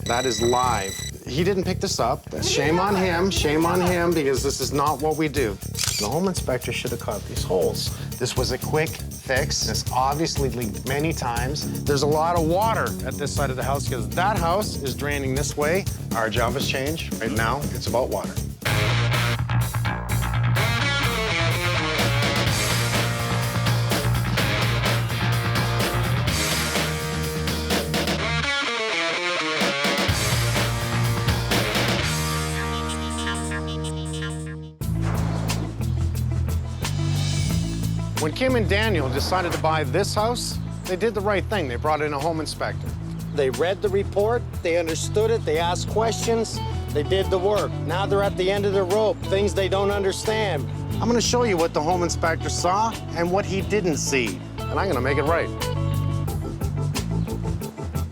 That is live. He didn't pick this up. Shame on him, because this is not what we do. The home inspector should have caught these holes. This was a quick fix. This obviously leaked many times. There's a lot of water at this side of the house because that house is draining this way. Our job has changed. Right now, it's about water. When Kim and Daniel decided to buy this house, they did the right thing. They brought in a home inspector. They read the report, they understood it, they asked questions, they did the work. Now they're at the end of the rope, things they don't understand. I'm gonna show you what the home inspector saw and what he didn't see, and I'm gonna make it right.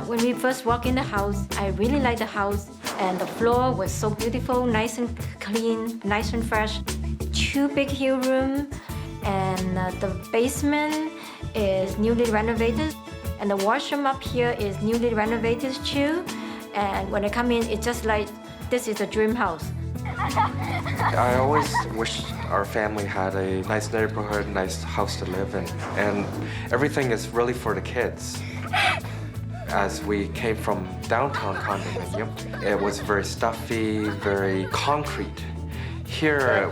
When we first walked in the house, I really liked the house, and the floor was so beautiful, nice and clean, nice and fresh. 2 big hill room, and the basement is newly renovated, and the washroom up here is newly renovated too. And when I come in, it's just like this is a dream house. I always wish our family had a nice neighborhood, nice house to live in, and everything is really for the kids. As we came from downtown condominium, it was very stuffy, very concrete. Here,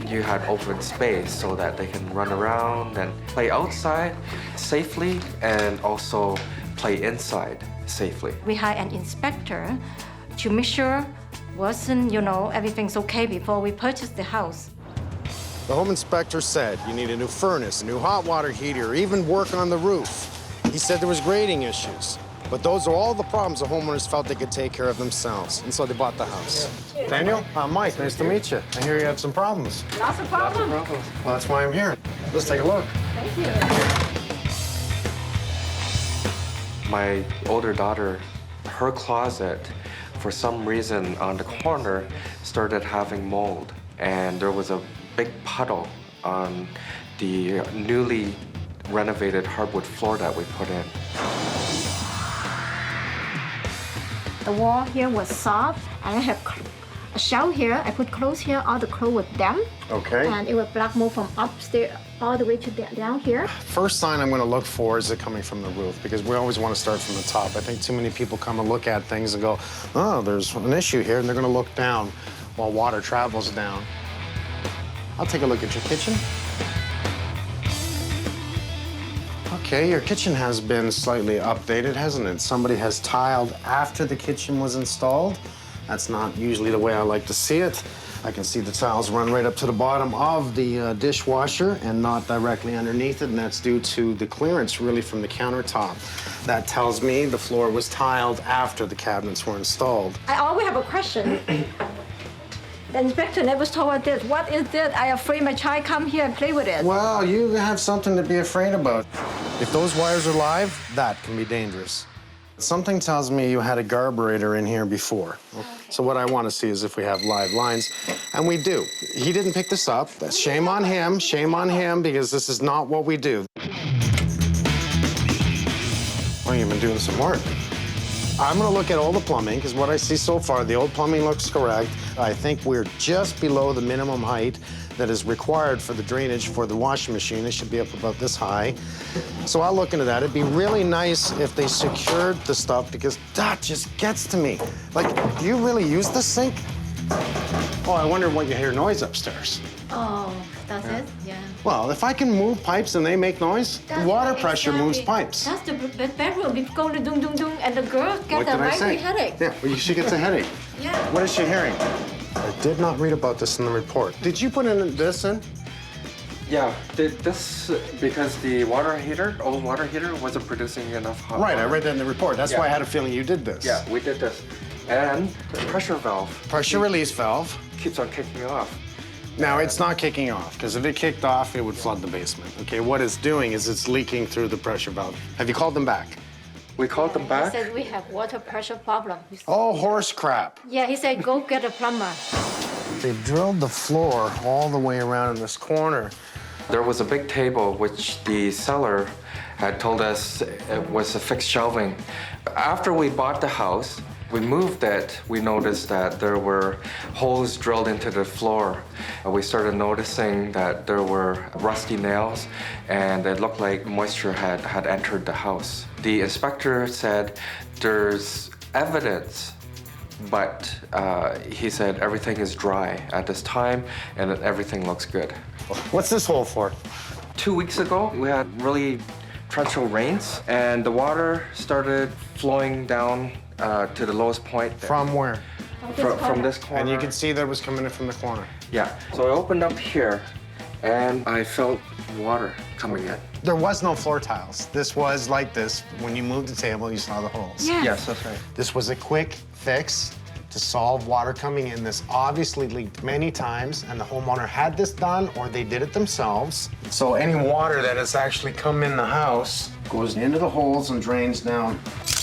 you had open space so that they can run around and play outside safely and also play inside safely. We hired an inspector to make sure everything's okay before we purchase the house. The home inspector said you need a new furnace, a new hot water heater, even work on the roof. He said there was grading issues. But those are all the problems the homeowners felt they could take care of themselves, and so they bought the house. Daniel, Mike, nice to meet you. I hear you have some problems. Lots of problems. Well, that's why I'm here. Let's take a look. Thank you. My older daughter, her closet, for some reason on the corner, started having mold. And there was a big puddle on the newly renovated hardwood floor that we put in. The wall here was soft, and I have a shelf here. I put clothes here, all the clothes were damp. Okay. And it was black mold from upstairs all the way to down here. First sign I'm going to look for is it coming from the roof, because we always want to start from the top. I think too many people come and look at things and go, oh, there's an issue here, and they're going to look down while water travels down. I'll take a look at your kitchen. Okay, your kitchen has been slightly updated, hasn't it? Somebody has tiled after the kitchen was installed. That's not usually the way I like to see it. I can see the tiles run right up to the bottom of the dishwasher and not directly underneath it, and that's due to the clearance really from the countertop. That tells me the floor was tiled after the cabinets were installed. I always have a question. The inspector never told us this. What is this? I'm afraid my child come here and play with it. Well, you have something to be afraid about. If those wires are live, that can be dangerous. Something tells me you had a carburetor in here before. Okay. So what I want to see is if we have live lines, and we do. He didn't pick this up. That's shame on him, because this is not what we do. Oh, you've been doing some work. I'm going to look at all the plumbing, because what I see so far, the old plumbing looks correct. I think we're just below the minimum height that is required for the drainage for the washing machine. It should be up about this high. So I'll look into that. It'd be really nice if they secured the stuff, because that just gets to me. Like, do you really use the sink? Oh, I wonder what you hear noise upstairs. Oh, that's it? Yeah. Well, if I can move pipes and they make noise, That's water what pressure moves pipes. That's the bedroom. We go to dung, dung, dung, and the girl What gets a did I say? migraine headache. Yeah, well, she gets a headache. Yeah. What is she hearing? I did not read about this in the report. Did you put this in? Yeah, this, because the old water heater wasn't producing enough hot Right, water. I read that in the report. That's why I had a feeling you did this. Yeah, we did this. And the pressure valve. Pressure release valve. Keeps on kicking off. Now, it's not kicking off, because if it kicked off, it would flood the basement. Okay, what it's doing is it's leaking through the pressure valve. Have you called them back? We called them back. He said we have water pressure problem. Oh, horse crap. Yeah, he said go get a plumber. They drilled the floor all the way around in this corner. There was a big table which the seller had told us it was a fixed shelving. After we bought the house, We moved it, we noticed that there were holes drilled into the floor. We started noticing that there were rusty nails and it looked like moisture had entered the house. The inspector said there's evidence, but he said everything is dry at this time and that everything looks good. What's this hole for? 2 weeks ago, we had really torrential rains and the water started flowing down to the lowest point. From where? From this corner. And you can see that it was coming in from the corner. Yeah. So I opened up here and I felt water coming in. There was no floor tiles. This was like this. When you moved the table, you saw the holes. Yeah. Yes, that's right. This was a quick fix to solve water coming in. This obviously leaked many times, and the homeowner had this done or they did it themselves. So any water that has actually come in the house goes into the holes and drains down.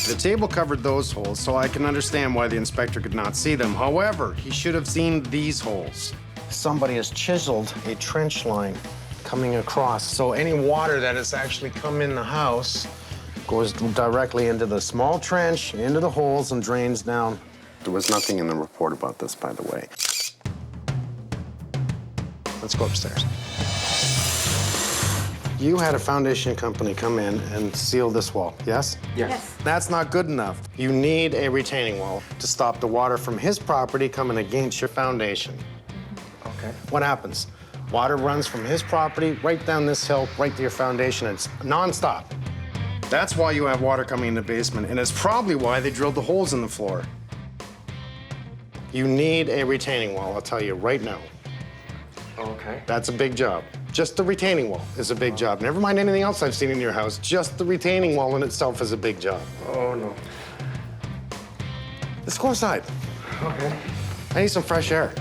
The table covered those holes, so I can understand why the inspector could not see them. However, he should have seen these holes. Somebody has chiseled a trench line coming across. So any water that has actually come in the house goes directly into the small trench, into the holes, and drains down. There was nothing in the report about this, by the way. Let's go upstairs. You had a foundation company come in and seal this wall, yes? Yes. That's not good enough. You need a retaining wall to stop the water from his property coming against your foundation. Okay. What happens? Water runs from his property right down this hill, right to your foundation. It's nonstop. That's why you have water coming in the basement, and it's probably why they drilled the holes in the floor. You need a retaining wall, I'll tell you right now. Okay. That's a big job. Just the retaining wall is a big job. Never mind anything else I've seen in your house. Just the retaining wall in itself is a big job. Oh, no. Let's go inside. Okay. I need some fresh air.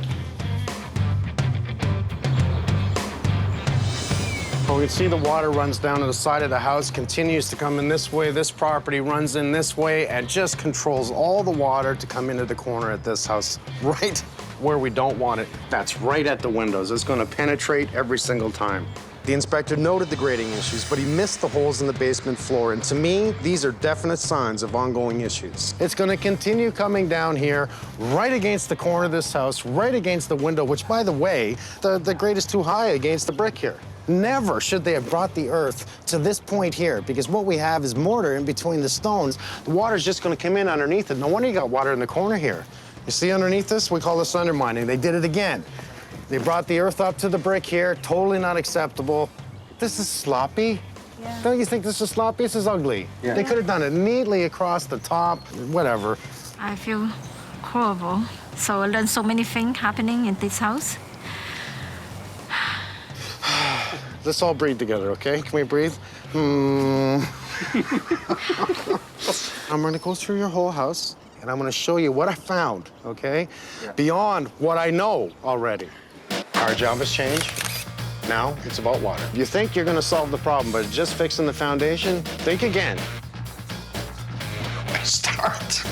Well, we can see the water runs down to the side of the house, continues to come in this way. This property runs in this way and just controls all the water to come into the corner at this house, right where we don't want it. That's right at the windows. It's going to penetrate every single time. The inspector noted the grading issues, but he missed the holes in the basement floor. And to me, these are definite signs of ongoing issues. It's going to continue coming down here, right against the corner of this house, right against the window, which, by the way, the grade is too high against the brick here. Never should they have brought the earth to this point here, because what we have is mortar in between the stones. The water's just going to come in underneath it. No wonder you got water in the corner here. You see underneath this? We call this undermining. They did it again. They brought the earth up to the brick here. Totally not acceptable. This is sloppy. Yeah. Don't you think this is sloppy? This is ugly. Yeah. They could have done it neatly across the top, whatever. I feel horrible. So I learned so many things happening in this house. Let's all breathe together, okay? Can we breathe? I'm gonna go through your whole house, and I'm gonna show you what I found, okay? Yeah. Beyond what I know already. Our job has changed. Now it's about water. You think you're gonna solve the problem, but just fixing the foundation, think again. Start.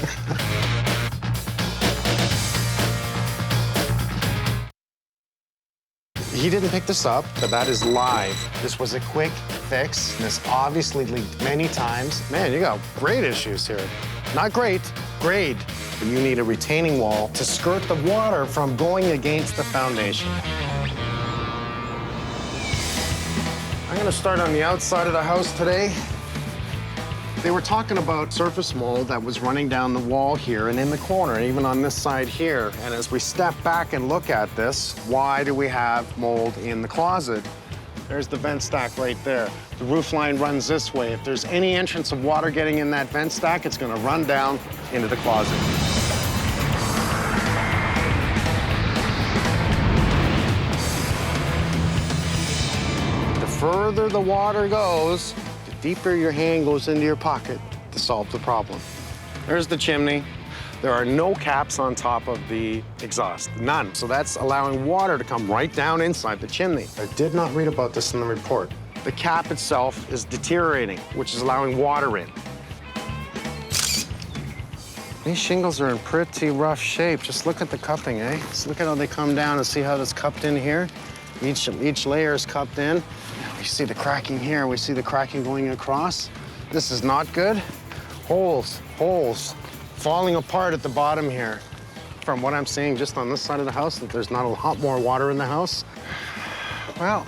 He didn't pick this up, but that is live. This was a quick fix. This obviously leaked many times. Man, you got grade issues here. Not great, grade. But you need a retaining wall to skirt the water from going against the foundation. I'm gonna start on the outside of the house today. They were talking about surface mold that was running down the wall here and in the corner, even on this side here. And as we step back and look at this, why do we have mold in the closet? There's the vent stack right there. The roof line runs this way. If there's any entrance of water getting in that vent stack, it's gonna run down into the closet. The further the water goes, the deeper your hand goes into your pocket to solve the problem. There's the chimney. There are no caps on top of the exhaust, none. So that's allowing water to come right down inside the chimney. I did not read about this in the report. The cap itself is deteriorating, which is allowing water in. These shingles are in pretty rough shape. Just look at the cupping, eh? Just look at how they come down and see how it's cupped in here. Each layer is cupped in. We see the cracking here. We see the cracking going across. This is not good. Holes, holes, falling apart at the bottom here. From what I'm seeing just on this side of the house, that there's not a lot more water in the house. Well,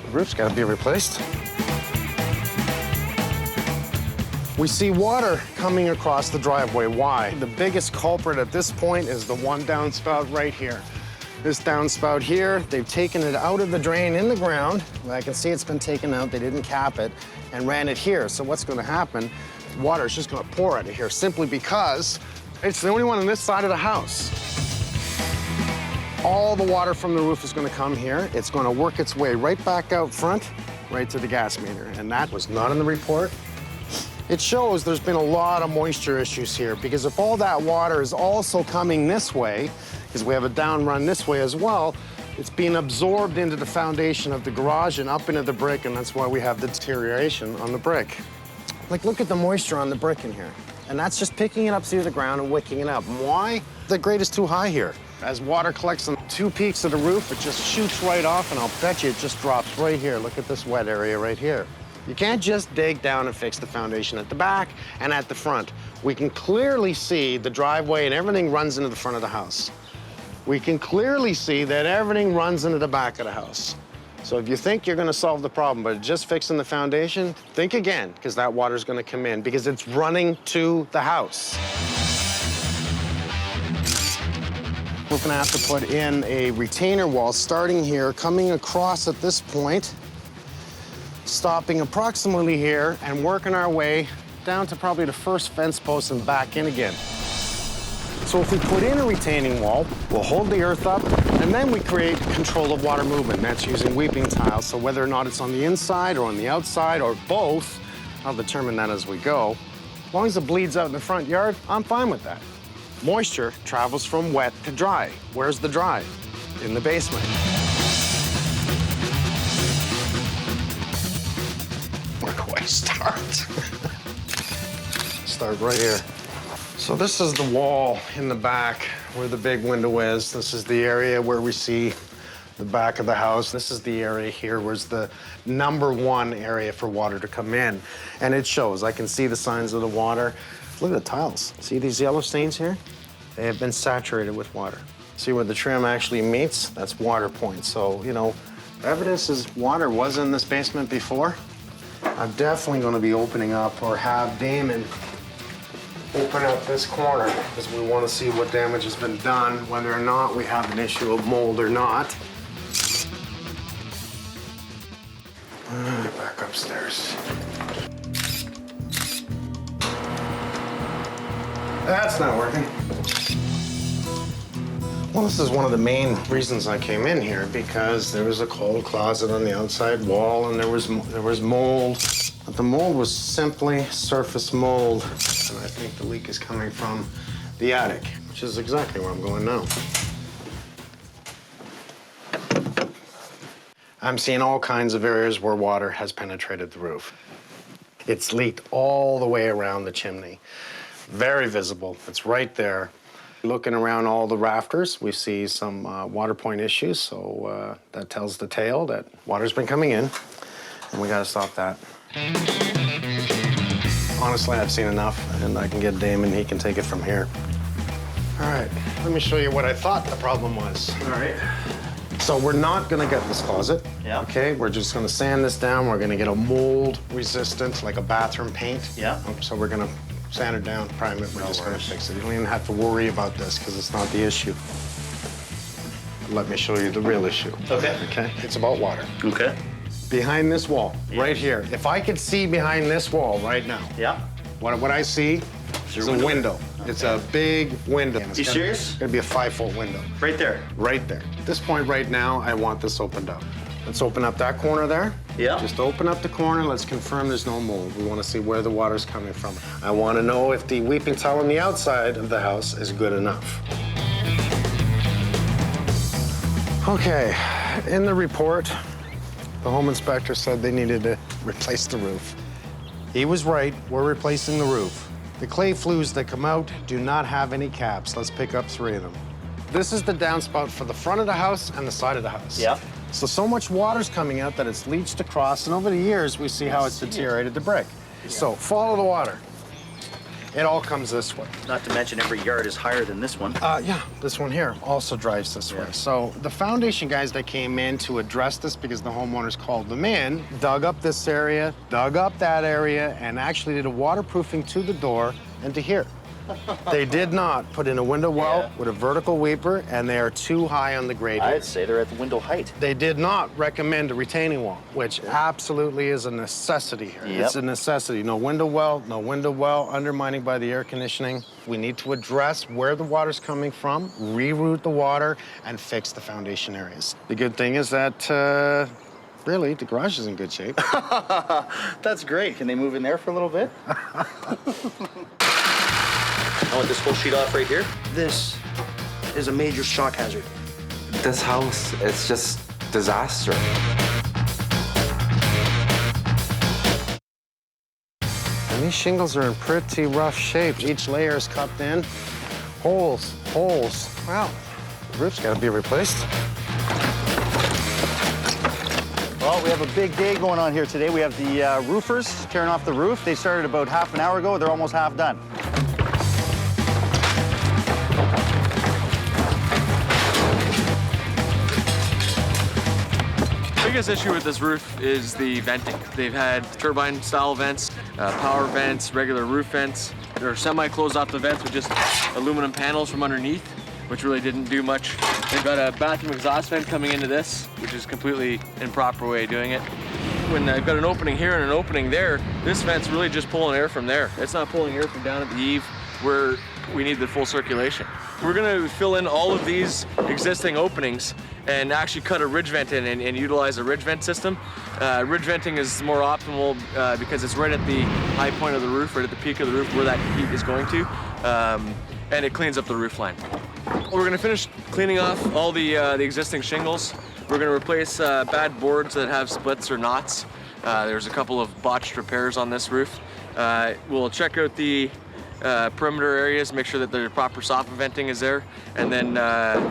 the roof's got to be replaced. We see water coming across the driveway. Why? The biggest culprit at this point is the one downspout right here. This downspout here, they've taken it out of the drain in the ground. I can see it's been taken out. They didn't cap it and ran it here. So what's going to happen? Water is just going to pour out of here simply because it's the only one on this side of the house. All the water from the roof is going to come here. It's going to work its way right back out front, right to the gas meter. And that was not in the report. It shows there's been a lot of moisture issues here because if all that water is also coming this way, because we have a down run this way as well, it's being absorbed into the foundation of the garage and up into the brick, and that's why we have the deterioration on the brick. Like, look at the moisture on the brick in here. And that's just picking it up through the ground and wicking it up. Why? The grade is too high here. As water collects on 2 peaks of the roof, it just shoots right off, and I'll bet you it just drops right here. Look at this wet area right here. You can't just dig down and fix the foundation at the back and at the front. We can clearly see the driveway and everything runs into the front of the house. We can clearly see that everything runs into the back of the house. So if you think you're going to solve the problem by just fixing the foundation, think again, because that water's going to come in, because it's running to the house. We're going to have to put in a retainer wall starting here, coming across at this point, stopping approximately here, and working our way down to probably the first fence post and back in again. So if we put in a retaining wall, we'll hold the earth up, and then we create control of water movement. That's using weeping tiles. So whether or not it's on the inside or on the outside or both, I'll determine that as we go. As long as it bleeds out in the front yard, I'm fine with that. Moisture travels from wet to dry. Where's the dry? In the basement. Where do I start? Start right here. So this is the wall in the back where the big window is. This is the area where we see the back of the house. This is the area here where's the #1 area for water to come in. And it shows. I can see the signs of the water. Look at the tiles. See these yellow stains here? They have been saturated with water. See where the trim actually meets? That's water point. So, you know, evidence is water was in this basement before. I'm definitely going to be opening up or have Damon open up this corner because we want to see what damage has been done, whether or not we have an issue of mold or not. Back upstairs. That's not working. Well, this is one of the main reasons I came in here, because there was a coal closet on the outside wall and there was mold. But the mold was simply surface mold. And I think the leak is coming from the attic, which is exactly where I'm going now. I'm seeing all kinds of areas where water has penetrated the roof. It's leaked all the way around the chimney. Very visible. It's right there. Looking around all the rafters, we see some water point issues, so that tells the tale that water's been coming in, and we gotta stop that. Honestly, I've seen enough, and I can get Damon, he can take it from here. All right, let me show you what I thought the problem was. All right. So we're not gonna get this closet. Yeah. Okay, we're just gonna sand this down. We're gonna get a mold resistant, like a bathroom paint. Yeah. So we're gonna sand it down, prime it. We're just gonna fix it. You don't even have to worry about this because it's not the issue. Let me show you the real issue. Okay. Okay, it's about water. Okay. Behind this wall, right here. If I could see behind this wall right now, Yeah. what I see is a window. It's a big window. You serious? It's gonna be a 5-foot window. Right there. Right there. At this point right now, I want this opened up. Let's open up that corner there. Yeah. Just open up the corner. Let's confirm there's no mold. We want to see where the water's coming from. I want to know if the weeping tile on the outside of the house is good enough. Okay, in the report, the home inspector said they needed to replace the roof. He was right. We're replacing the roof. The clay flues that come out do not have any caps. Let's pick up 3 of them. This is the downspout for the front of the house and the side of the house. Yeah. So much water's coming out that it's leached across, and over the years, we see how it's deteriorated the brick. So follow the water. It all comes this way. Not to mention every yard is higher than this one. Yeah, this one here also drives this way. So the foundation guys that came in to address this, because the homeowners called them in, dug up this area, dug up that area, and actually did a waterproofing to the door and to here. They did not put in a window well with a vertical weeper, and they are too high on the grade. I'd say they're at the window height. They did not recommend a retaining wall, which absolutely is a necessity here. Yep. It's a necessity. No window well, undermining by the air conditioning. We need to address where the water's coming from, reroute the water, and fix the foundation areas. The good thing is that, really, the garage is in good shape. That's great. Can they move in there for a little bit? I want this whole sheet off right here. This is a major shock hazard. This house, it's just disaster. And these shingles are in pretty rough shape. Each layer is cupped in. Holes. Wow, the roof's got to be replaced. Well, we have a big day going on here today. We have the roofers tearing off the roof. They started about half an hour ago. They're almost half done. The biggest issue with this roof is the venting. They've had turbine-style vents, power vents, regular roof vents. They're semi-closed off the vents with just aluminum panels from underneath, which really didn't do much. They've got a bathroom exhaust vent coming into this, which is completely improper way of doing it. When they've got an opening here and an opening there, this vent's really just pulling air from there. It's not pulling air from down at the eave where we need the full circulation. We're gonna fill in all of these existing openings and actually cut a ridge vent in and utilize a ridge vent system. Ridge venting is more optimal because it's right at the high point of the roof, right at the peak of the roof where that heat is going to, and it cleans up the roof line. We're gonna finish cleaning off all the existing shingles. We're gonna replace bad boards that have splits or knots. There's a couple of botched repairs on this roof. We'll check out the perimeter areas, make sure that the proper soffit venting is there, and then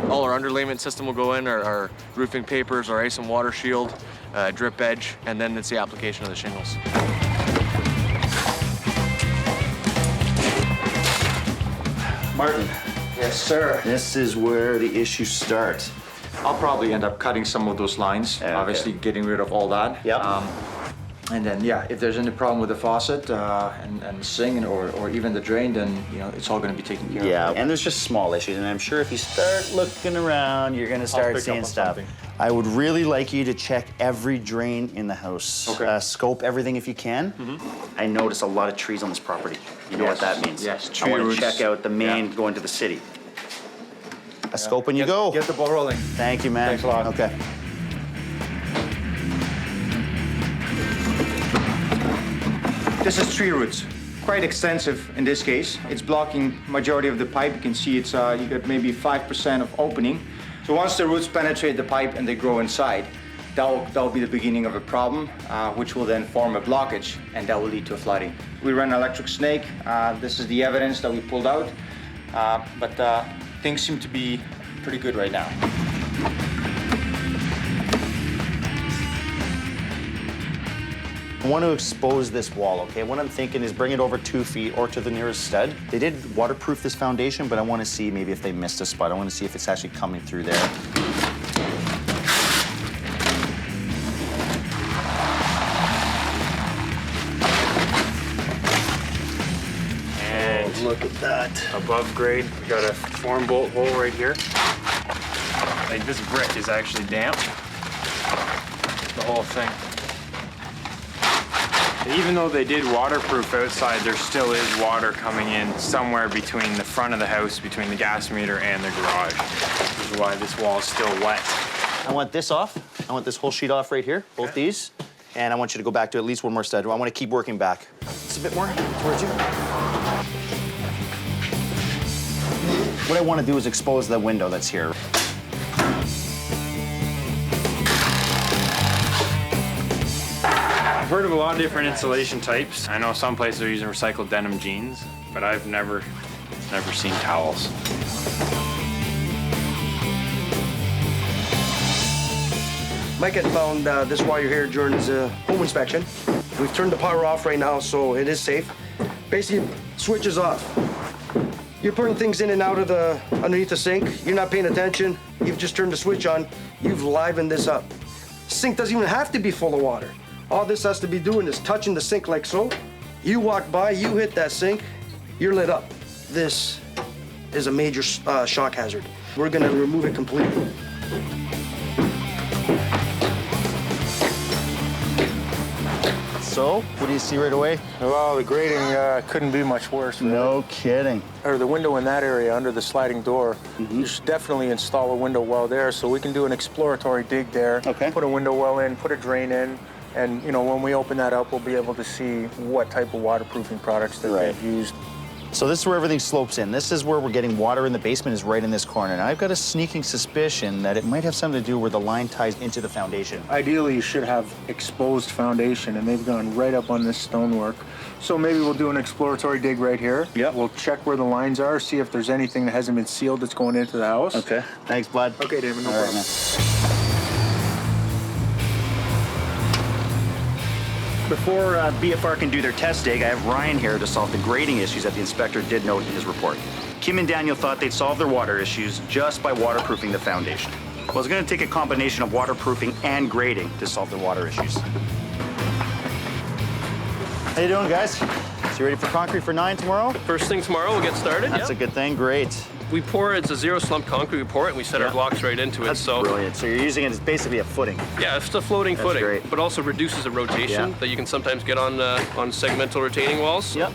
all our underlayment system will go in, our roofing papers, our ice and water shield, drip edge, and then it's the application of the shingles. Martin. Yes, sir. This is where the issues start. I'll probably end up cutting some of those lines, Okay. obviously getting rid of all that. Yep. And then, yeah, if there's any problem with the faucet and sink or even the drain, then, you know, it's all gonna be taken care of. Yeah, and there's just small issues, and I'm sure if you start looking around, you're gonna start pick up seeing on stuff. something. I would really like you to check every drain in the house. Okay. Scope everything if you can. I notice a lot of trees on this property. You know what Yes. that means? Yes, I tree want to roots. check out the main Yeah. going to the city. A scope and you go. Get the ball rolling. Thank you, man. Thanks a lot. Okay. This is tree roots. Quite extensive in this case. It's blocking majority of the pipe. You can see it's you got maybe 5% of opening. So once the roots penetrate the pipe and they grow inside, that'll be the beginning of a problem, which will then form a blockage, and that will lead to a flooding. We ran an electric snake. This is the evidence that we pulled out, but things seem to be pretty good right now. I want to expose this wall, okay? What I'm thinking is bring it over 2 feet or to the nearest stud. They did waterproof this foundation, but I want to see maybe if they missed a spot. I want to see if it's actually coming through there. And Look at that. above grade, we got a form bolt hole right here. Like this brick is actually damp. The whole thing. Even though they did waterproof outside, there still is water coming in somewhere between the front of the house, between the gas meter and the garage, which is why this wall is still wet. I want this off. I want this whole sheet off right here, both these. And I want you to go back to at least one more stud. I want to keep working back. Just a bit more towards you. What I want to do is expose the window that's here. I've heard of a lot of different insulation types. I know some places are using recycled denim jeans, but I've never seen towels. Mike had found this while you're here during his home inspection. We've turned the power off right now, so it is safe. Basically, switch is off. You're putting things in and out of underneath the sink. You're not paying attention. You've just turned the switch on. You've livened this up. Sink doesn't even have to be full of water. All this has to be doing is touching the sink like so. You walk by, you hit that sink, you're lit up. This is a major shock hazard. We're gonna remove it completely. So, what do you see right away? Well, the grading couldn't be much worse. Really. No kidding. Or the window in that area under the sliding door, you should definitely install a window well there so we can do an exploratory dig there. Okay. Put a window well in, put a drain in, and you know, when we open that up, we'll be able to see what type of waterproofing products that they've used. So this is where everything slopes in. This is where we're getting water in the basement, is right in this corner. And I've got a sneaking suspicion that it might have something to do where the line ties into the foundation. Ideally, you should have exposed foundation, and they've gone right up on this stonework. So maybe we'll do an exploratory dig right here. Yep. We'll check where the lines are, see if there's anything that hasn't been sealed that's going into the house. Okay. Thanks, bud. Okay, Damon, no All right, problem. man. Before BFR can do their test dig, I have Ryan here to solve the grading issues that the inspector did note in his report. Kim and Daniel thought they'd solve their water issues just by waterproofing the foundation. Well, it's going to take a combination of waterproofing and grading to solve their water issues. How you doing, guys? So you ready for concrete for 9 tomorrow? First thing tomorrow, we'll get started. That's a good thing. Great. We pour it, it's a zero slump concrete. We pour it and we set our blocks right into it. That's brilliant. So you're using it as basically a footing. Yeah, it's a floating footing, great. but also reduces the rotation that you can sometimes get on segmental retaining walls. Yep.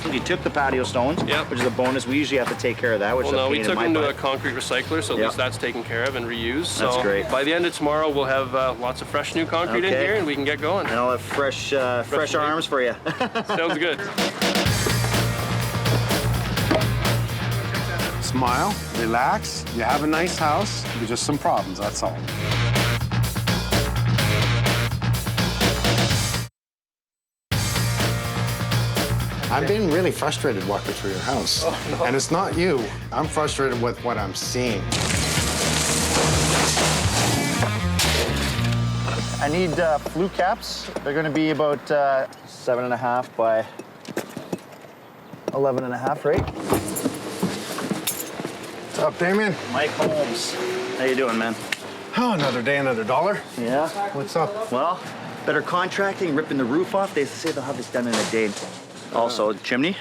So you took the patio stones, which is a bonus. We usually have to take care of that, which Well, is a no, we pain in took my them to butt. a concrete recycler, so at least that's taken care of and reused. That's so great. By the end of tomorrow, we'll have lots of fresh new concrete in here, and we can get going. And I'll have fresh arms for you. Sounds good. Smile, relax. You have a nice house. There's just some problems, that's all. I've been really frustrated walking through your house. Oh, no. And it's not you. I'm frustrated with what I'm seeing. I need flue caps. They're going to be about 7.5 by 11.5, right? What's up, Damon? Mike Holmes. How you doing, man? Oh, another day, another dollar. Yeah. What's up? Well, better contracting, ripping the roof off. They say they'll have this done in a day. Also, the chimney.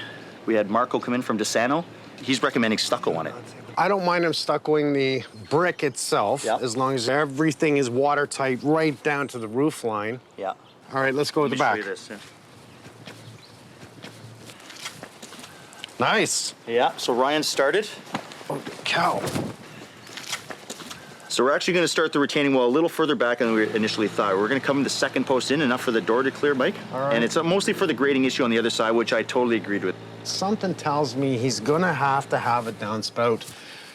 We had Marco come in from DeSano. He's recommending stucco on it. I don't mind him stuccoing the brick itself, as long as everything is watertight right down to the roof line. Yeah. All right, let's go to the back. Show you this, Nice. Yeah, so Ryan started. Oh, cow. So we're actually going to start the retaining wall a little further back than we initially thought. We're going to come in the second post in, enough for the door to clear, Mike. All right. And it's mostly for the grading issue on the other side, which I totally agreed with. Something tells me he's gonna have to have a downspout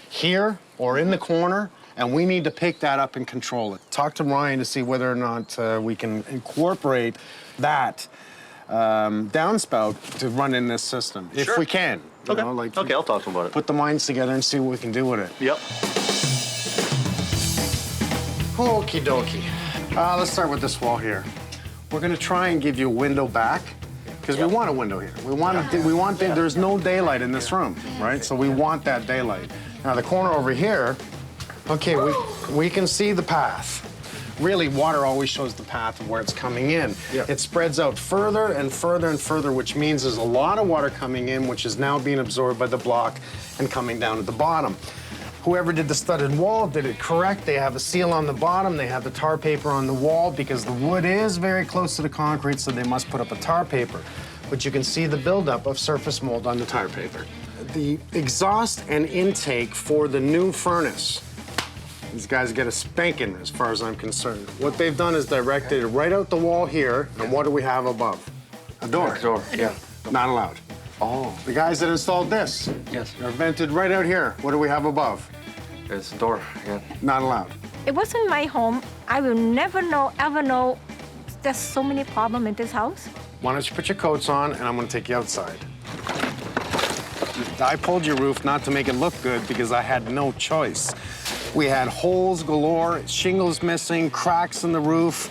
here or in the corner, and we need to pick that up and control it. Talk to Ryan to see whether or not we can incorporate that downspout to run in this system, if we can. You know, like, Okay, I'll talk to him about it. Put the minds together and see what we can do with it. Yep. Okie dokie. Let's start with this wall here. We're gonna try and give you a window back, because we want a window here. We want there's no daylight in this room, right? So we want that daylight. Now the corner over here, okay, we can see the path. Really, water always shows the path of where it's coming in. It spreads out further and further and further, which means there's a lot of water coming in, which is now being absorbed by the block and coming down at the bottom. Whoever did the studded wall did it correct. They have a seal on the bottom. They have the tar paper on the wall because the wood is very close to the concrete, so they must put up a tar paper. But you can see the buildup of surface mold on the tar paper. The exhaust and intake for the new furnace, these guys get a spanking as far as I'm concerned. What they've done is directed it right out the wall here, and what do we have above? A door. A door, yeah. Not allowed. Oh, The guys that installed this, are vented right out here. What do we have above? it's a door, yeah. Not allowed. It wasn't my home. I will never know, ever know. There's so many problems in this house. Why don't you put your coats on, and I'm gonna take you outside. I pulled your roof not to make it look good because I had no choice. We had holes galore, shingles missing, cracks in the roof.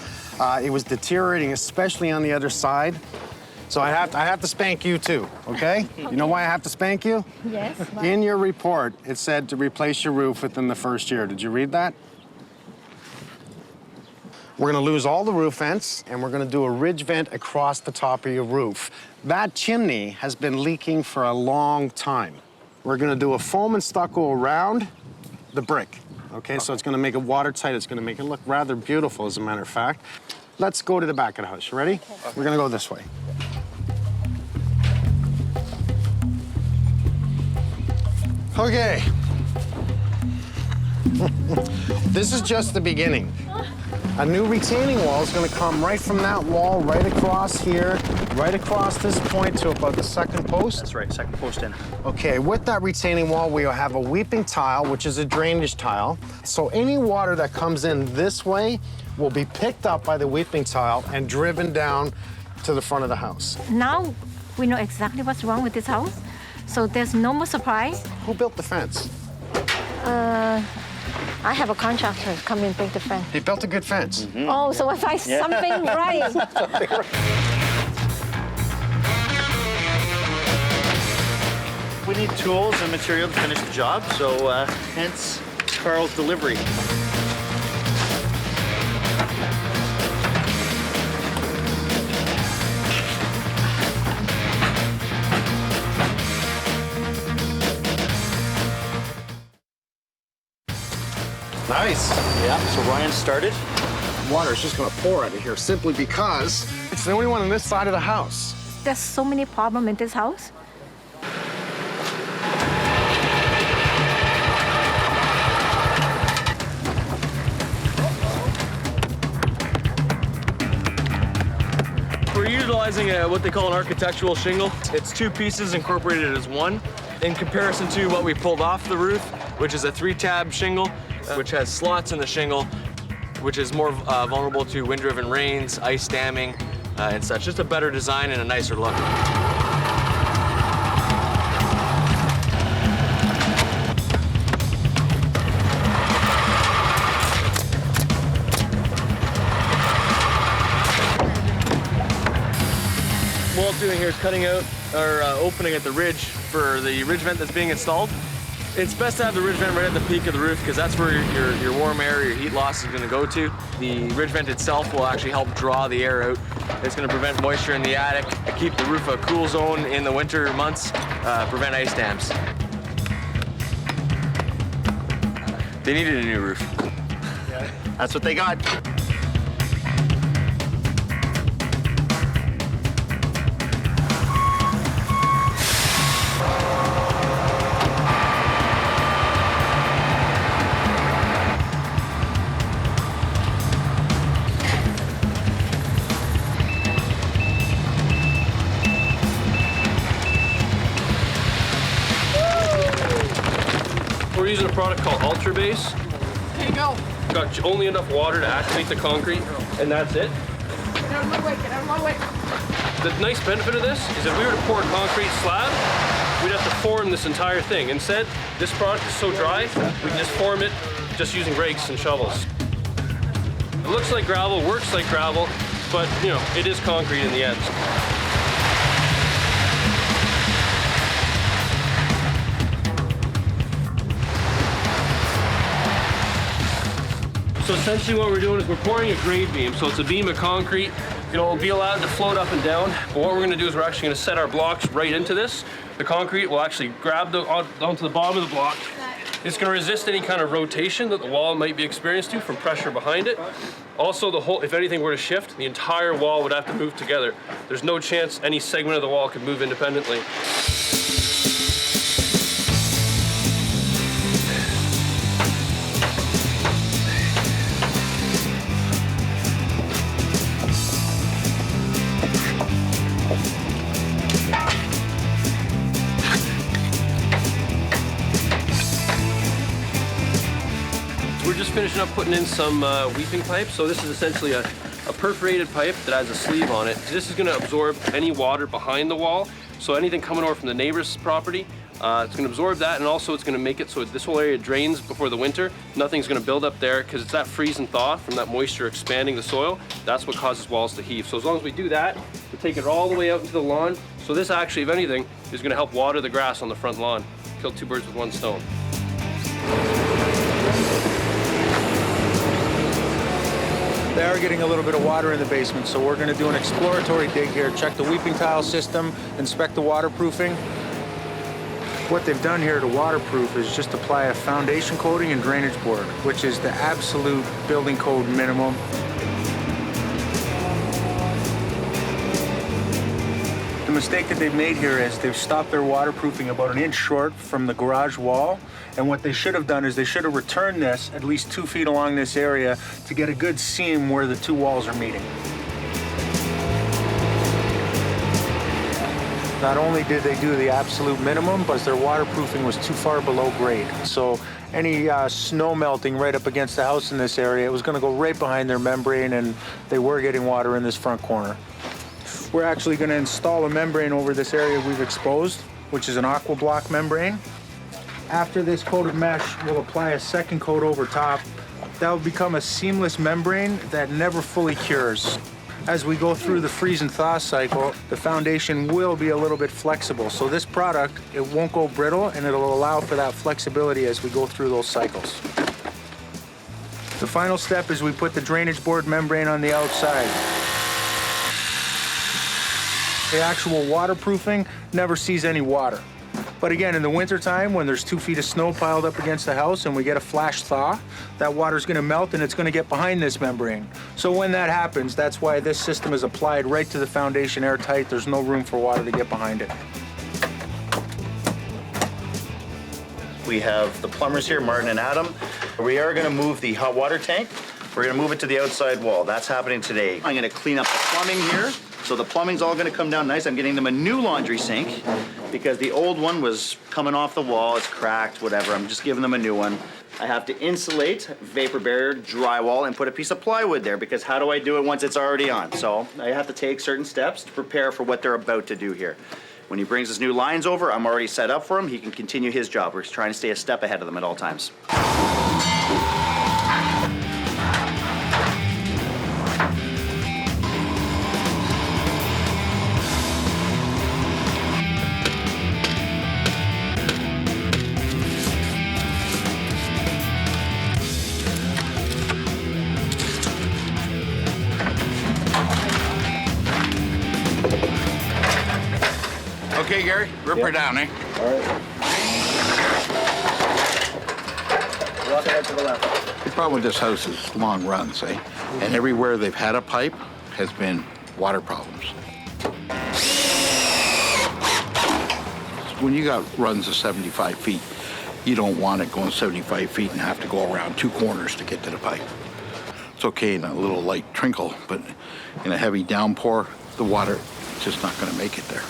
It was deteriorating, especially on the other side. So I have to spank you too, okay? You know why I have to spank you? Yes. In your report, it said to replace your roof within the first year. Did you read that? We're gonna lose all the roof vents, and we're gonna do a ridge vent across the top of your roof. That chimney has been leaking for a long time. We're gonna do a foam and stucco around the brick, okay? So it's gonna make it watertight. It's gonna make it look rather beautiful, as a matter of fact. Let's go to the back of the house. You ready? Okay. We're gonna go this way. Okay. This is just the beginning. A new retaining wall is going to come right from that wall, right across here, right across this point to about the second post. That's right, second post in. Okay, with that retaining wall, we'll have a weeping tile, which is a drainage tile. So any water that comes in this way will be picked up by the weeping tile and driven down to the front of the house. Now we know exactly what's wrong with this house, so there's no more surprise. Who built the fence? I have a contractor come and break the fence. He built a good fence. Mm-hmm. Oh, so if I something right. We need tools and material to finish the job, so hence Carl's delivery. Nice. Yeah, so Ryan started. Water's just gonna pour out of here simply because it's the only one on this side of the house. There's so many problems in this house. We're utilizing what they call an architectural shingle. It's two pieces incorporated as one. In comparison to what we pulled off the roof, which is a 3-tab shingle, which has slots in the shingle, which is more vulnerable to wind-driven rains, ice damming, and such. Just a better design and a nicer look. What Walt's doing here is cutting out our opening at the ridge for the ridge vent that's being installed. It's best to have the ridge vent right at the peak of the roof because that's where your warm air, your heat loss is going to go to. The ridge vent itself will actually help draw the air out. It's going to prevent moisture in the attic, keep the roof a cool zone in the winter months, prevent ice dams. They needed a new roof. Yeah. That's what they got. We're using a product called Ultra Base. There you go. Got only enough water to activate the concrete, and that's it. Get out of my way, get out of my way. The nice benefit of this is if we were to pour a concrete slab, we'd have to form this entire thing. Instead, this product is so dry, we can just form it just using rakes and shovels. It looks like gravel, works like gravel, but you know, it is concrete in the end. So essentially what we're doing is we're pouring a grade beam. So it's a beam of concrete. It'll be allowed to float up and down. But what we're gonna do is we're actually gonna set our blocks right into this. The concrete will actually grab onto the bottom of the block. It's gonna resist any kind of rotation that the wall might be experienced to from pressure behind it. Also, if anything were to shift, the entire wall would have to move together. There's no chance any segment of the wall could move independently. We're just finishing up putting in some weeping pipe. So this is essentially a perforated pipe that has a sleeve on it. This is going to absorb any water behind the wall. So anything coming over from the neighbor's property It's going to absorb that, and also it's going to make it so this whole area drains before the winter. Nothing's going to build up there because it's that freeze and thaw from that moisture expanding the soil. That's what causes walls to heave. So as long as we do that, we take it all the way out into the lawn. So this actually, if anything, is going to help water the grass on the front lawn. Kill two birds with one stone. They are getting a little bit of water in the basement, so we're going to do an exploratory dig here, check the weeping tile system, inspect the waterproofing. What they've done here to waterproof is just apply a foundation coating and drainage board, which is the absolute building code minimum. The mistake that they've made here is they've stopped their waterproofing about an inch short from the garage wall. And what they should have done is they should have returned this at least 2 feet along this area to get a good seam where the two walls are meeting. Not only did they do the absolute minimum, but their waterproofing was too far below grade. So any snow melting right up against the house in this area, it was going to go right behind their membrane, and they were getting water in this front corner. We're actually going to install a membrane over this area we've exposed, which is an aqua block membrane. After this coated mesh, we'll apply a second coat over top. That will become a seamless membrane that never fully cures. As we go through the freeze and thaw cycle, the foundation will be a little bit flexible. So this product, it won't go brittle, and it'll allow for that flexibility as we go through those cycles. The final step is we put the drainage board membrane on the outside. The actual waterproofing never sees any water. But again, in the wintertime, when there's 2 feet of snow piled up against the house and we get a flash thaw, that water's gonna melt and it's gonna get behind this membrane. So when that happens, that's why this system is applied right to the foundation airtight. There's no room for water to get behind it. We have the plumbers here, Martin and Adam. We are gonna move the hot water tank. We're gonna move it to the outside wall. That's happening today. I'm gonna clean up the plumbing here. So the plumbing's all gonna come down nice. I'm getting them a new laundry sink because the old one was coming off the wall, it's cracked, whatever. I'm just giving them a new one. I have to insulate vapor barrier drywall and put a piece of plywood there because how do I do it once it's already on? So I have to take certain steps to prepare for what they're about to do here. When he brings his new lines over, I'm already set up for him. He can continue his job. We're trying to stay a step ahead of them at all times. Okay, Gary, rip her down, eh? All right. Walk ahead to the left. The problem with this house is long runs, eh? And everywhere they've had a pipe has been water problems. When you got runs of 75 feet, you don't want it going 75 feet and have to go around 2 corners to get to the pipe. It's okay in a little light trickle, but in a heavy downpour, the water is just not going to make it there.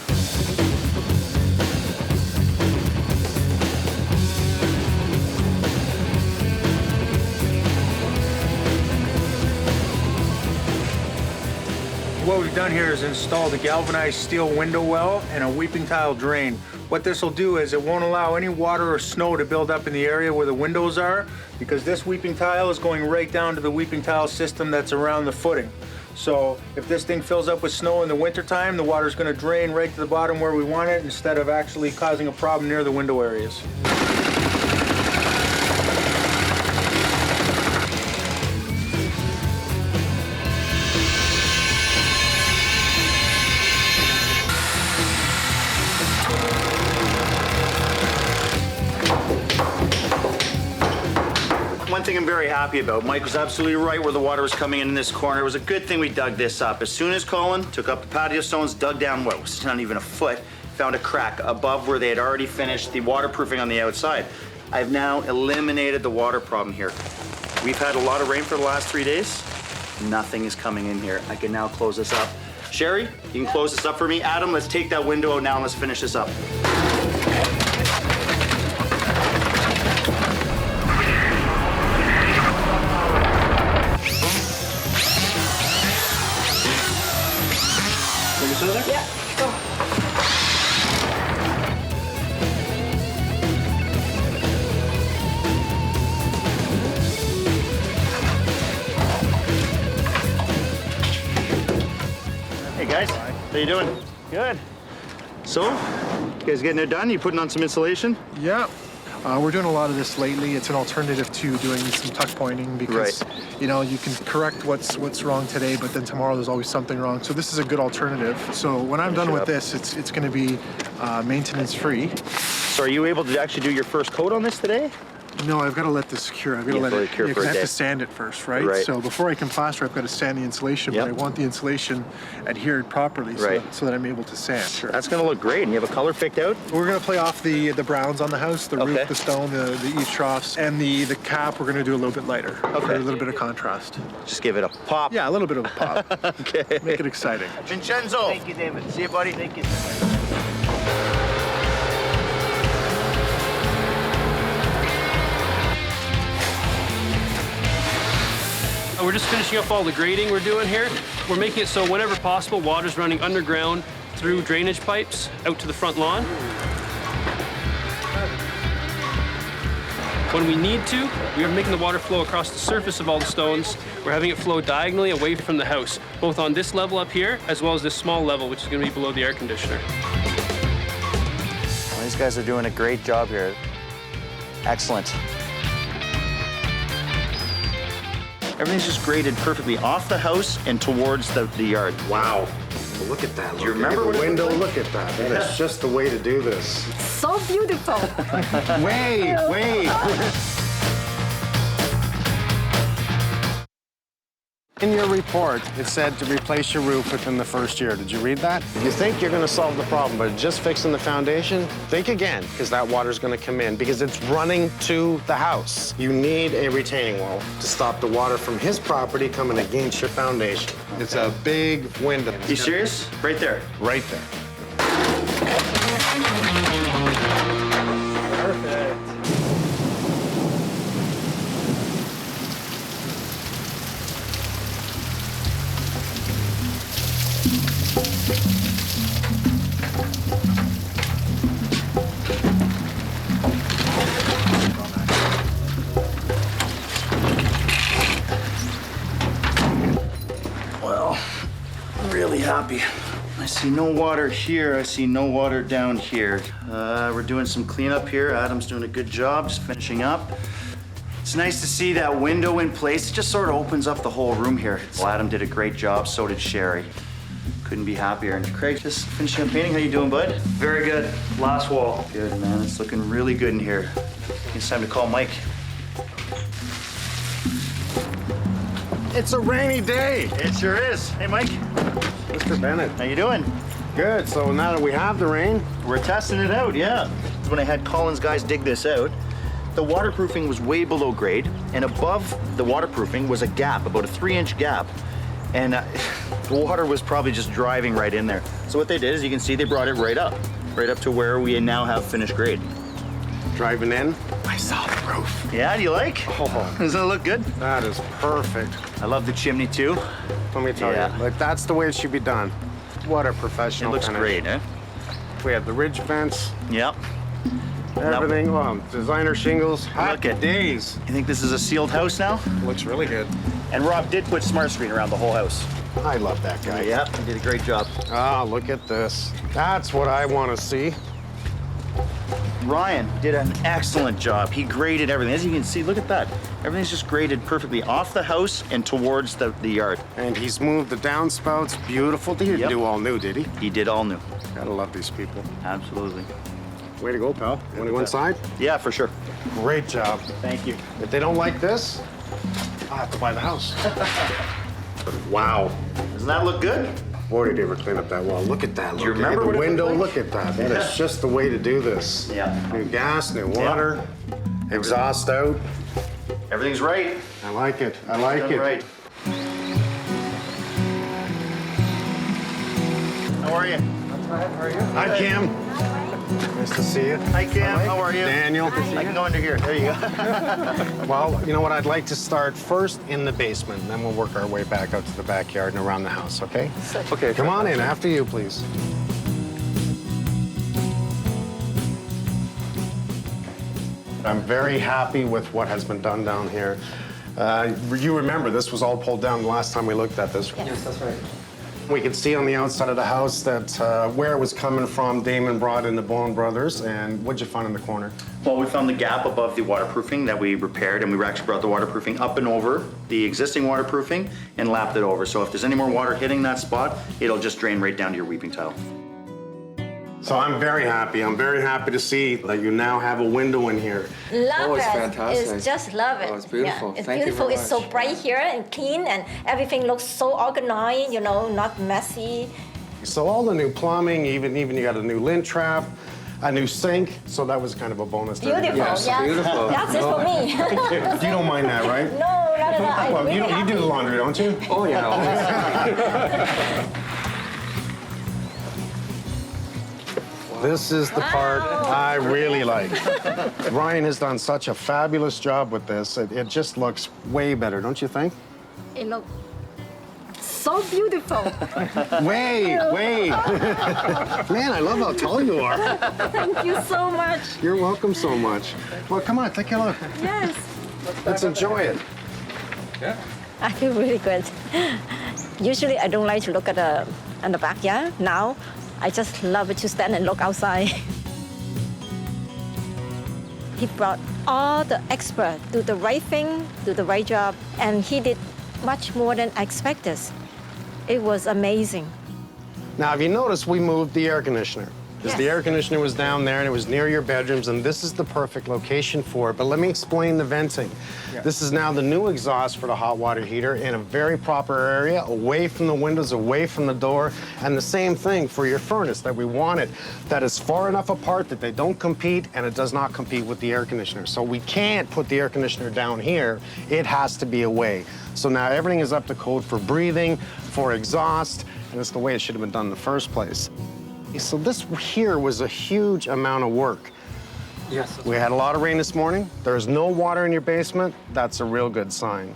What we've done here is installed a galvanized steel window well and a weeping tile drain. What this will do is it won't allow any water or snow to build up in the area where the windows are, because this weeping tile is going right down to the weeping tile system that's around the footing. So if this thing fills up with snow in the wintertime, the water's going to drain right to the bottom where we want it instead of actually causing a problem near the window areas. One thing I'm very happy about, Mike was absolutely right where the water was coming in this corner. It was a good thing we dug this up. As soon as Colin took up the patio stones, dug down, what was not even a foot, found a crack above where they had already finished the waterproofing on the outside. I've now eliminated the water problem here. We've had a lot of rain for the last 3 days. Nothing is coming in here. I can now close this up. Sherry, you can close this up for me. Adam, let's take that window out now and let's finish this up. Yeah, go. How you doing? Good. So, you guys getting it done? You putting on some insulation? Yeah. We're doing a lot of this lately. It's an alternative to doing some tuck pointing because, you know, you can correct what's wrong today, but then tomorrow there's always something wrong. So this is a good alternative. So when I'm done with this, it's going to be maintenance free. So are you able to actually do your first coat on this today? No, I've got to let this cure. I've got to let it cure. For a I have day. to sand it first, right? So before I can plaster, I've got to sand the insulation, but I want the insulation adhered properly so that I'm able to sand. Sure. That's going to look great. And you have a color picked out? We're going to play off the browns on the house, the roof, the stone, the eaves troughs, and the cap we're going to do a little bit lighter. For a little bit of contrast. Just give it a pop. Yeah, a little bit of a pop. Okay. Make it exciting. Vincenzo. Thank you, David. See you, buddy. Thank you. We're just finishing up all the grading we're doing here. We're making it so whenever possible, water's running underground through drainage pipes out to the front lawn. When we need to, we are making the water flow across the surface of all the stones. We're having it flow diagonally away from the house, both on this level up here, as well as this small level, which is going to be below the air conditioner. Well, these guys are doing a great job here. Excellent. Everything's just graded perfectly off the house and towards the yard. Wow. Look at that. Do you remember what the it window? looked Look at that. That is just the way to do this. So beautiful. Wait. In your report, it said to replace your roof within the first year. Did you read that? If you think you're going to solve the problem by just fixing the foundation, think again, because that water's going to come in, because it's running to the house. You need a retaining wall to stop the water from his property coming against your foundation. It's a big window. You serious? Right there? Right there. Perfect. Well, I'm really happy. I see no water here. I see no water down here. We're doing some cleanup here. Adam's doing a good job, just finishing up. It's nice to see that window in place. It just sort of opens up the whole room here. Well, Adam did a great job, so did Sherry. Couldn't be happier. And Craig, just finishing up painting. How you doing, bud? Very good. Last wall. Good, man. It's looking really good in here. It's time to call Mike. It's a rainy day. It sure is. Hey, Mike. Mr. Bennett. How you doing? Good. So now that we have the rain, we're testing it out, yeah. When I had Collins guys dig this out, the waterproofing was way below grade, and above the waterproofing was a gap, about a 3-inch gap. And the water was probably just driving right in there. So what they did is, you can see they brought it right up to where we now have finished grade. Driving in, I saw the roof. Yeah, do you like? Oh, doesn't it look good? That is perfect. I love the chimney too. Let me tell you, like that's the way it should be done. What a professional It looks finish. great, eh? We have the ridge vents. Yep. Everything, designer shingles. Hot days. You think this is a sealed house now? Looks really good. And Rob did put smart screen around the whole house. I love that guy. Yeah, he did a great job. Ah, look at this. That's what I want to see. Ryan did an excellent job. He graded everything. As you can see, look at that. Everything's just graded perfectly off the house and towards the yard. And he's moved the downspouts. Beautiful. He didn't do all new, did he? He did all new. Gotta love these people. Absolutely. Way to go, pal. Want to go inside? Yeah, for sure. Great job. Thank you. If they don't like this, I'll have to buy the house. Wow. Doesn't that look good? Boy, did he ever clean up that wall. Look at that. Do you Look remember at what the it window? looked like? Look at that. That is just the way to do this. Yeah. New gas, new water, exhaust out. Everything's right. I like it. I like it. Right. How are you? How are you? Hi, Kim. Nice to see you. Hi, Kim. How are you? Daniel. I can go under here. There you go. Well, you know what? I'd like to start first in the basement, and then we'll work our way back out to the backyard and around the house, okay? Okay. Come on in. After you, please. I'm very happy with what has been done down here. You remember, this was all pulled down the last time we looked at this. Yes, that's right. We could see on the outside of the house that where it was coming from, Damon brought in the Bone Brothers. And what'd you find in the corner? Well, we found the gap above the waterproofing that we repaired, and we actually brought the waterproofing up and over the existing waterproofing and lapped it over. So if there's any more water hitting that spot, it'll just drain right down to your weeping tile. So I'm very happy. I'm very happy to see that you now have a window in here. Love it's it. fantastic. It's just love it. Oh, it's beautiful. Yeah, it's Thank you beautiful. very It's so much. bright here and clean, and everything looks so organized. You know, not messy. So all the new plumbing, even you got a new lint trap, a new sink. So that was kind of a bonus. there. Beautiful. Yes, yeah. beautiful. That's it for me. You don't mind that, right? No, not at all. I'm Well, really you do the laundry, don't you? Oh, yeah. This is the part I really like. Ryan has done such a fabulous job with this. It just looks way better, don't you think? It looks so beautiful. Wait. Man, I love how tall you are. Thank you so much. You're welcome so much. Well, come on, take a look. Yes. Let's enjoy it. I feel really good. Usually, I don't like to look at the backyard. Now, I just love to stand and look outside. He brought all the experts, do the right thing, do the right job, and he did much more than I expected. It was amazing. Now, if you notice, we moved the air conditioner. Because the air conditioner was down there and it was near your bedrooms, and this is the perfect location for it. But let me explain the venting. This is now the new exhaust for the hot water heater in a very proper area, away from the windows, away from the door, and the same thing for your furnace that we wanted, that is far enough apart that they don't compete, and it does not compete with the air conditioner. So we can't put the air conditioner down here. It has to be away. So now everything is up to code for breathing, for exhaust, and it's the way it should have been done in the first place. So this here was a huge amount of work. Yes. We had a lot of rain this morning. There's no water in your basement. That's a real good sign.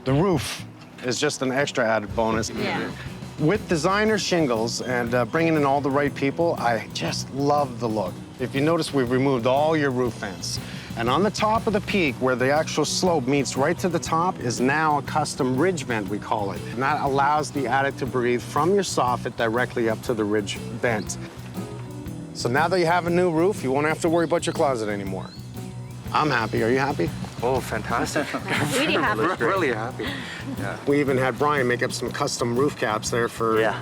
The roof is just an extra added bonus. Yeah. With designer shingles and bringing in all the right people, I just love the look. If you notice, we've removed all your roof vents. And on the top of the peak, where the actual slope meets right to the top, is now a custom ridge vent, we call it. And that allows the attic to breathe from your soffit directly up to the ridge vent. So now that you have a new roof, you won't have to worry about your closet anymore. I'm happy. Are you happy? Oh, fantastic. Really happy. Really happy. Yeah. We even had Brian make up some custom roof caps there for your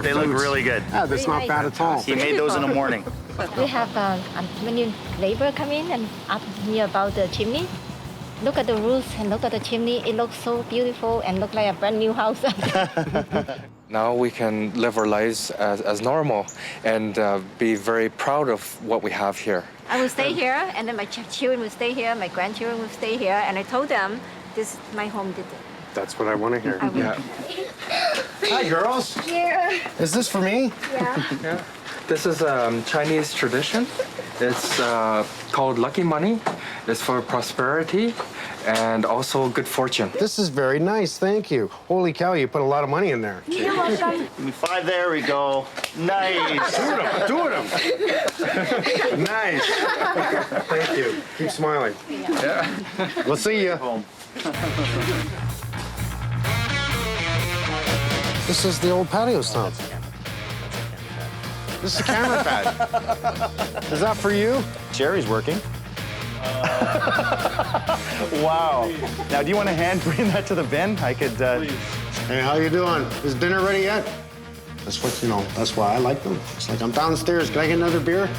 They look foods. really good. Yeah, that's not bad at all. He made those in the morning. We have many labor come in and ask me about the chimney. Look at the roof and look at the chimney. It looks so beautiful and look like a brand new house. Now we can live our lives as normal and be very proud of what we have here. I will stay here, and then my children will stay here, my grandchildren will stay here, and I told them this is my home. That's what I want to hear. I will. Yeah. Hi, girls. Yeah. Is this for me? Yeah. This is Chinese tradition. It's called lucky money. It's for prosperity and also good fortune. This is very nice, thank you. Holy cow, you put a lot of money in there. You're welcome. 5, there we go. Nice. Doing them. Nice. Thank you. Keep smiling. Yeah. We'll see you. Home. This is the old patio stump. This is a camera pad. Is that for you? Jerry's working. Wow. Now, do you want a hand bring that to the bin? I could. Hey, how you doing? Is dinner ready yet? That's what, that's why I like them. It's like I'm downstairs. Can I get another beer?